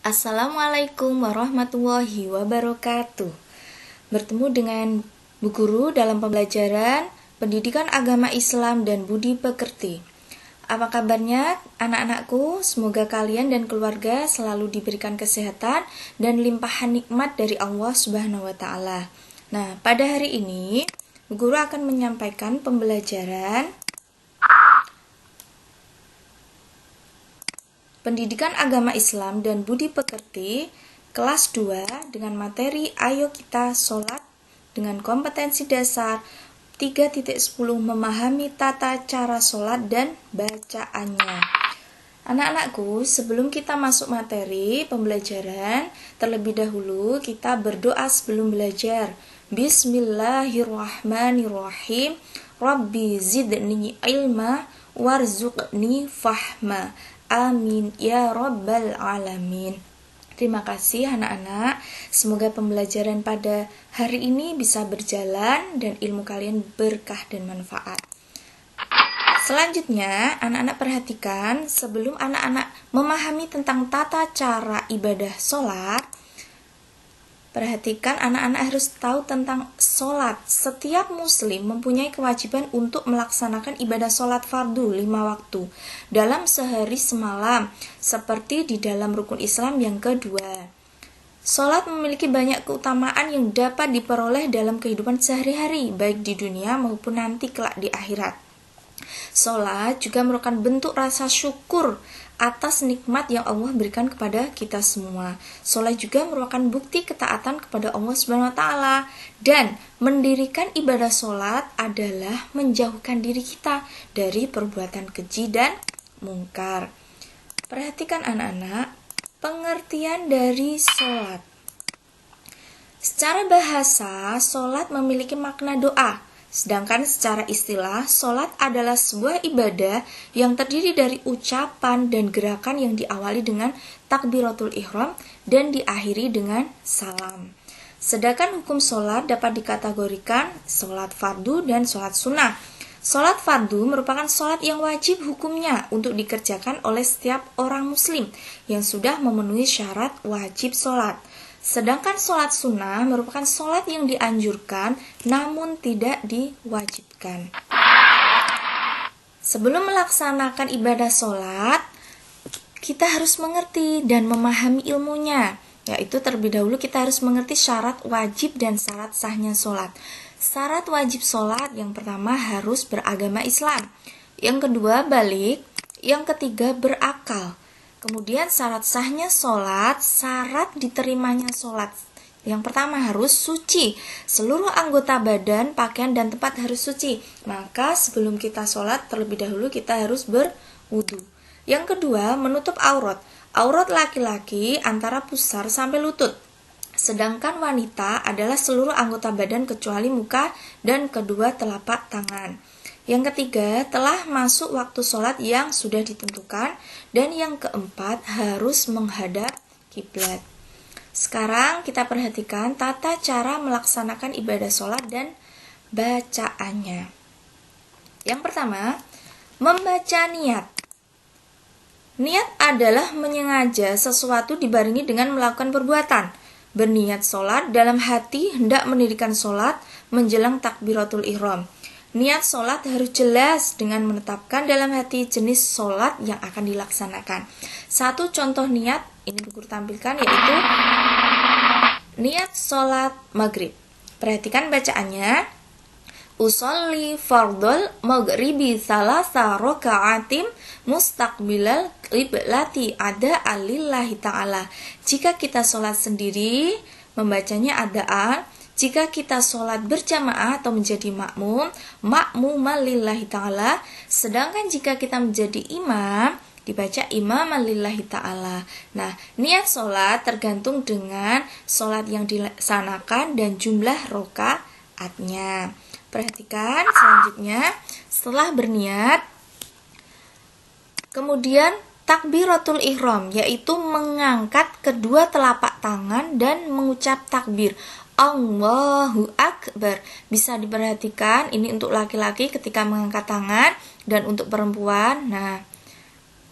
Assalamualaikum warahmatullahi wabarakatuh. Bertemu dengan Bu Guru dalam pembelajaran Pendidikan Agama Islam dan Budi Pekerti. Apa kabarnya anak-anakku? Semoga kalian dan keluarga selalu diberikan kesehatan dan limpahan nikmat dari Allah Subhanahu wa taala. Nah, pada hari ini Bu Guru akan menyampaikan pembelajaran Pendidikan Agama Islam dan Budi Pekerti kelas 2 dengan materi Ayo Kita Sholat dengan kompetensi dasar 3.10 memahami tata cara sholat dan bacaannya. Anak-anakku, sebelum kita masuk materi pembelajaran, terlebih dahulu kita berdoa sebelum belajar. Bismillahirrahmanirrahim. Rabbi zidni ilma warzuqni fahma. Amin ya rabbal alamin. Terima kasih anak-anak. Semoga pembelajaran pada hari ini bisa berjalan dan ilmu kalian berkah dan manfaat. Selanjutnya, anak-anak perhatikan sebelum anak-anak memahami tentang tata cara ibadah sholat. Perhatikan anak-anak harus tahu tentang sholat. Setiap muslim mempunyai kewajiban untuk melaksanakan ibadah sholat fardu 5 waktu dalam sehari semalam, seperti di dalam rukun Islam yang kedua. Sholat memiliki banyak keutamaan yang dapat diperoleh dalam kehidupan sehari-hari, baik di dunia maupun nanti kelak di akhirat. Sholat juga merupakan bentuk rasa syukur atas nikmat yang Allah berikan kepada kita semua. Sholat juga merupakan bukti ketaatan kepada Allah Subhanahu wa taala, dan mendirikan ibadah sholat adalah menjauhkan diri kita dari perbuatan keji dan mungkar. Perhatikan anak-anak, pengertian dari sholat. Secara bahasa, sholat memiliki makna doa. Sedangkan secara istilah, sholat adalah sebuah ibadah yang terdiri dari ucapan dan gerakan yang diawali dengan takbiratul ihram dan diakhiri dengan salam. Sedangkan hukum sholat dapat dikategorikan sholat fardu dan sholat sunnah. Sholat fardu merupakan sholat yang wajib hukumnya untuk dikerjakan oleh setiap orang muslim yang sudah memenuhi syarat wajib sholat. Sedangkan sholat sunnah merupakan sholat yang dianjurkan namun tidak diwajibkan. Sebelum melaksanakan ibadah sholat, kita harus mengerti dan memahami ilmunya. Yaitu terlebih dahulu kita harus mengerti syarat wajib dan syarat sahnya sholat. Syarat wajib sholat yang pertama harus beragama Islam. Yang kedua balik. Yang ketiga berakal. Kemudian syarat sahnya sholat, syarat diterimanya sholat. Yang pertama harus suci. Seluruh anggota badan, pakaian, dan tempat harus suci. Maka sebelum kita sholat, terlebih dahulu kita harus berwudu. Yang kedua, menutup aurat. Aurat laki-laki antara pusar sampai lutut. Sedangkan wanita adalah seluruh anggota badan kecuali muka dan kedua telapak tangan. Yang ketiga, telah masuk waktu sholat yang sudah ditentukan. Dan yang keempat, harus menghadap kiblat. Sekarang kita perhatikan tata cara melaksanakan ibadah sholat dan bacaannya. Yang pertama, membaca niat. Niat adalah menyengaja sesuatu dibarengi dengan melakukan perbuatan. Berniat sholat dalam hati hendak mendirikan sholat menjelang takbiratul ihram. Niat sholat harus jelas dengan menetapkan dalam hati jenis sholat yang akan dilaksanakan. Satu contoh niat, ini Guru tampilkan, yaitu niat sholat maghrib. Perhatikan bacaannya. Usolli fardol maghribi salasa roka'atim mustaqbilal qiblati ada alillahi ta'ala. Jika kita sholat sendiri, membacanya adaan. Jika kita sholat berjamaah atau menjadi makmuman lillahi ta'ala. Sedangkan jika kita menjadi imam, dibaca imaman lillahi ta'ala. Nah, niat sholat tergantung dengan sholat yang dilaksanakan dan jumlah rokaatnya. Perhatikan selanjutnya, setelah berniat, kemudian takbiratul ihram, yaitu mengangkat kedua telapak tangan dan mengucap takbir. Allahu Akbar. Bisa diperhatikan ini untuk laki-laki ketika mengangkat tangan dan untuk perempuan. Nah,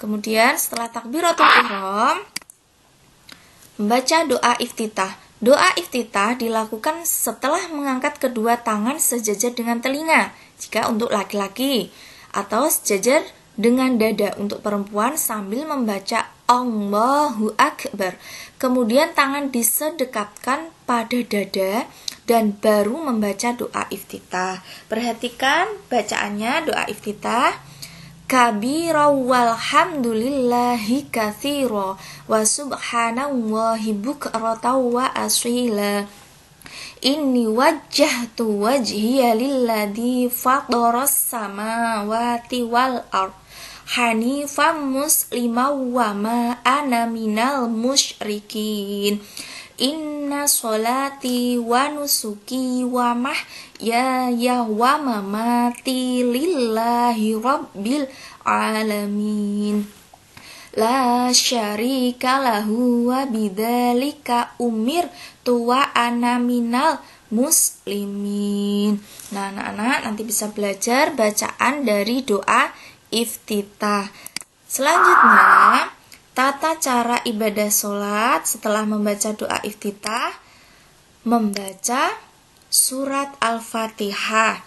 kemudian setelah takbiratul ihram, Membaca doa iftitah. Doa iftitah dilakukan setelah mengangkat kedua tangan sejajar dengan telinga jika untuk laki-laki, atau sejajar dengan dada untuk perempuan sambil membaca Allahu Akbar. Kemudian tangan disedekatkan pada dada dan baru membaca doa iftitah. Perhatikan bacaannya doa iftitah. Kabira walhamdulillahi katsira wa subhanallahi bukratan wa asila. Inni wajjahtu wajhiya lilladzi fataras samawati wal ard hanifan musliman wa ma ana minal musyrikin. Inna sholati wa nusuki wa mahyaya wa mamati lillahi rabbil alamin. La syarika lahu wa bidzalika umirtu wa ana minal muslimin. Nah, anak-anak nanti bisa belajar bacaan dari doa iftitah. Selanjutnya, tata cara ibadah sholat setelah membaca doa iftitah, membaca surat Al-Fatihah.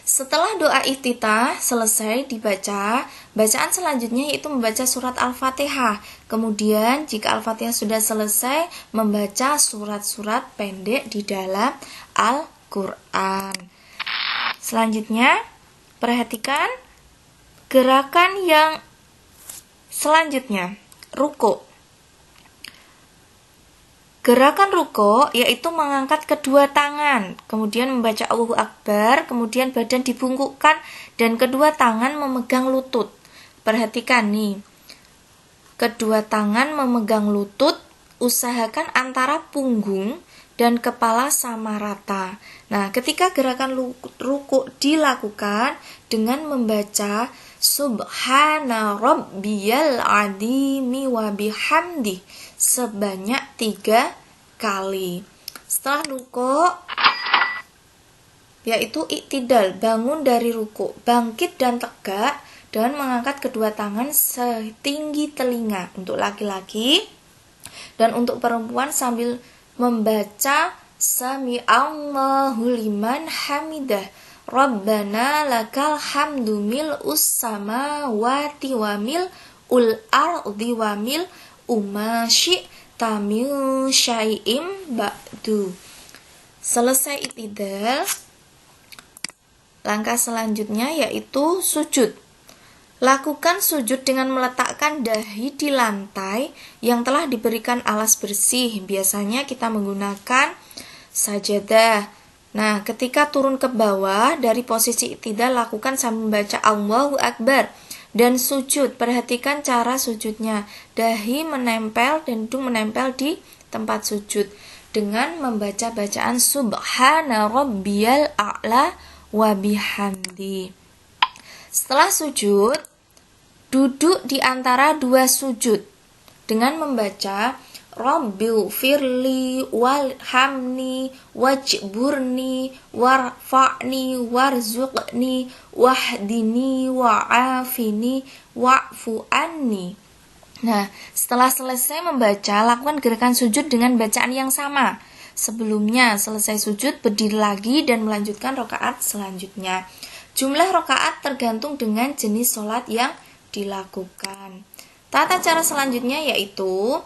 Setelah doa iftitah selesai dibaca, bacaan selanjutnya yaitu membaca surat Al-Fatihah. Kemudian jika Al-Fatihah sudah selesai, membaca surat-surat pendek di dalam Al-Quran. Selanjutnya, perhatikan gerakan yang selanjutnya, ruku. Gerakan ruku yaitu mengangkat kedua tangan, kemudian membaca Allahu Akbar, kemudian badan dibungkukkan dan kedua tangan memegang lutut. Perhatikan nih, kedua tangan memegang lutut, usahakan antara punggung dan kepala sama rata. Nah, ketika gerakan ruku dilakukan dengan membaca Subhana rabbiyal azimi wa bihamdi sebanyak 3 kali. Setelah ruku yaitu iktidal, bangun dari ruku, bangkit dan tegak dan mengangkat kedua tangan setinggi telinga untuk laki-laki, dan untuk perempuan sambil membaca Sami Allahu liman hamidah Rabbana lakal hamdu mil'us samawati wa mil'ul ardi wa mil'uma syi'ta min syai'im ba'du. Selesai iktidal, langkah selanjutnya yaitu sujud. Lakukan sujud dengan meletakkan dahi di lantai yang telah diberikan alas bersih. Biasanya kita menggunakan sajadah. Nah, ketika turun ke bawah dari posisi iktidal, lakukan sambil membaca Allahu Akbar dan sujud. Perhatikan cara sujudnya. Dahi menempel dan hidung menempel di tempat sujud dengan membaca bacaan Subhana rabbiyal a'la wa bihamdi. Setelah sujud, duduk di antara dua sujud dengan membaca Rabbil firli walhamni wajburni warfa'ni warzuqni wahdini wa'afini wa'fu anni. Nah, setelah selesai membaca, lakukan gerakan sujud dengan bacaan yang sama. Sebelumnya selesai sujud, berdiri lagi dan melanjutkan rakaat selanjutnya. Jumlah rakaat tergantung dengan jenis sholat yang dilakukan. Tata cara selanjutnya yaitu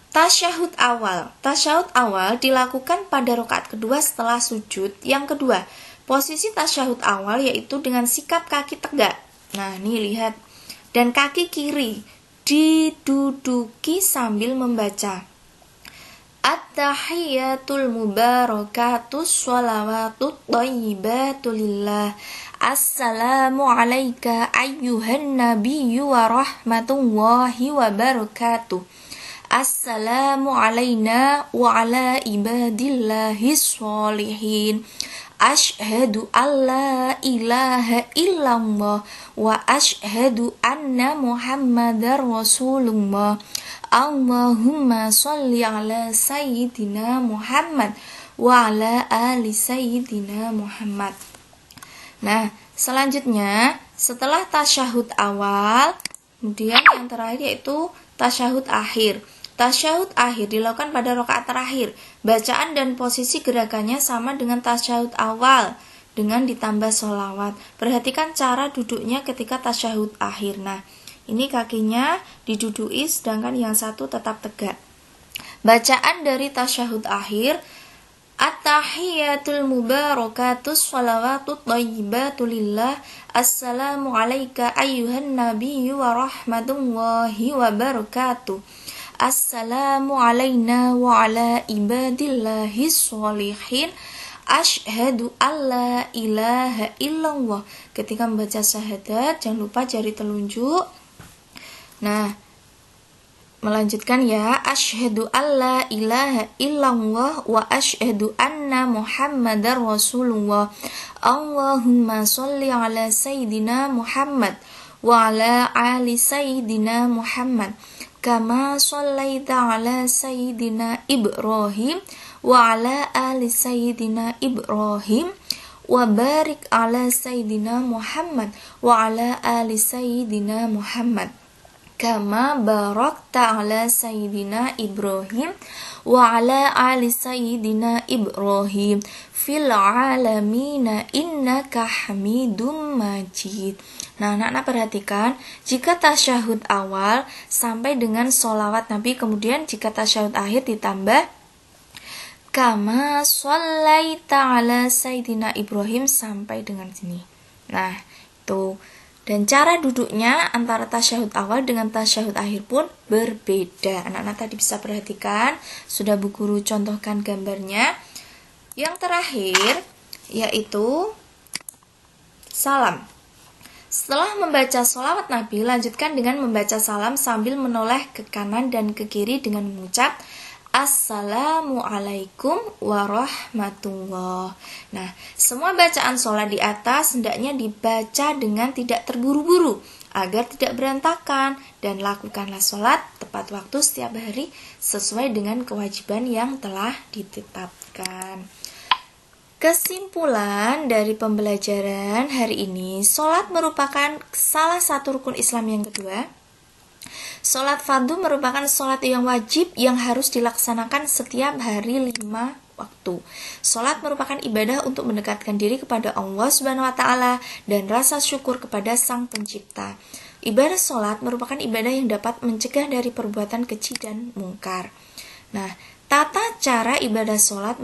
tasyahud awal. Tasyahud awal dilakukan pada rakaat kedua setelah sujud yang kedua. Posisi tasyahud awal yaitu dengan sikap kaki tegak. Nah, ini lihat. Dan kaki kiri diduduki sambil membaca At-tahiyyatul mubarakatus sholawatut thayyibatu lillah. Assalamu alayka ayyuhan nabiyyu wa rahmatullahi wa barakatuh. Assalamu alayna wa ala ibadillahi sholihin. Ashhadu an la ilaha illallah wa ashhadu anna muhammadar rasulullah. Allahumma sholli ala sayyidina Muhammad wa ala ali sayyidina Muhammad. Nah, selanjutnya setelah tasyahud awal, kemudian yang terakhir yaitu tasyahud akhir. Tasyahud akhir dilakukan pada rakaat terakhir. Bacaan dan posisi gerakannya sama dengan tasyahud awal dengan ditambah sholawat. Perhatikan cara duduknya ketika tasyahud akhir. Nah, ini kakinya diduduki sedangkan yang satu tetap tegak. Bacaan dari tasyahud akhir, At-tahiyyatul mubarakatus shalawatut thayyibatu lillah. Assalamu alayka ayyuhan nabiyyu wa rahmatullahi wa barakatuh. Assalamu alayna wa ala ibadillahis sholihin. Asyhadu alla ilaha illallah. Ketika membaca syahadat, jangan lupa jari telunjuk. Nah, melanjutkan ya, asyhadu alla ilaha illallah wa asyhadu anna muhammadar rasulullah. Allahumma sholli ala sayyidina Muhammad wa ala ali sayyidina Muhammad kama shallaita ala sayyidina Ibrahim wa ala ali sayyidina Ibrahim wa barik ala sayyidina Muhammad wa ala ali sayyidina Muhammad kama barakta ala sayyidina Ibrahim wa ala ali sayyidina Ibrahim fil alamina innaka hamidum majid. Nah, anak-anak perhatikan, jika tasyahud awal sampai dengan sholawat Nabi, kemudian jika tasyahud akhir ditambah kama shallaita ala sayyidina Ibrahim sampai dengan sini. Nah, itu. Dan cara duduknya antara tasyahud awal dengan tasyahud akhir pun berbeda. Anak-anak tadi bisa perhatikan, sudah Bu Guru contohkan gambarnya. Yang terakhir yaitu salam. Setelah membaca sholawat Nabi, lanjutkan dengan membaca salam sambil menoleh ke kanan dan ke kiri dengan mengucap Assalamualaikum warahmatullah. Nah, semua bacaan sholat di atas hendaknya dibaca dengan tidak terburu-buru agar tidak berantakan, dan lakukanlah sholat tepat waktu setiap hari sesuai dengan kewajiban yang telah ditetapkan. Kesimpulan dari pembelajaran hari ini, sholat merupakan salah satu rukun Islam yang kedua. Sholat fardu merupakan sholat yang wajib yang harus dilaksanakan setiap hari 5 waktu. Sholat merupakan ibadah untuk mendekatkan diri kepada Allah SWT dan rasa syukur kepada Sang Pencipta. Ibadah sholat merupakan ibadah yang dapat mencegah dari perbuatan keji dan mungkar. Nah, tata cara ibadah sholat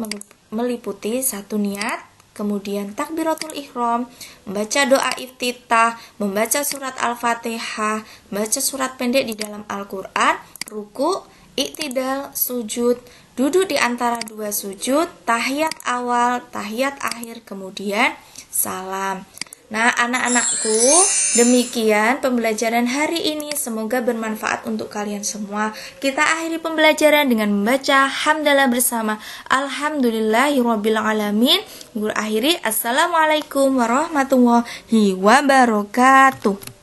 meliputi 1 niat, kemudian takbiratul ihram, membaca doa iftitah, membaca surat Al-Fatihah, membaca surat pendek di dalam Al-Quran, ruku, iktidal, sujud, duduk di antara 2 sujud, tahiyat awal, tahiyat akhir, kemudian salam. Nah, anak-anakku, demikian pembelajaran hari ini. Semoga bermanfaat untuk kalian semua. Kita akhiri pembelajaran dengan membaca hamdalah bersama. Alhamdulillahirabbil alamin. Guru akhiri, assalamualaikum warahmatullahi wabarakatuh.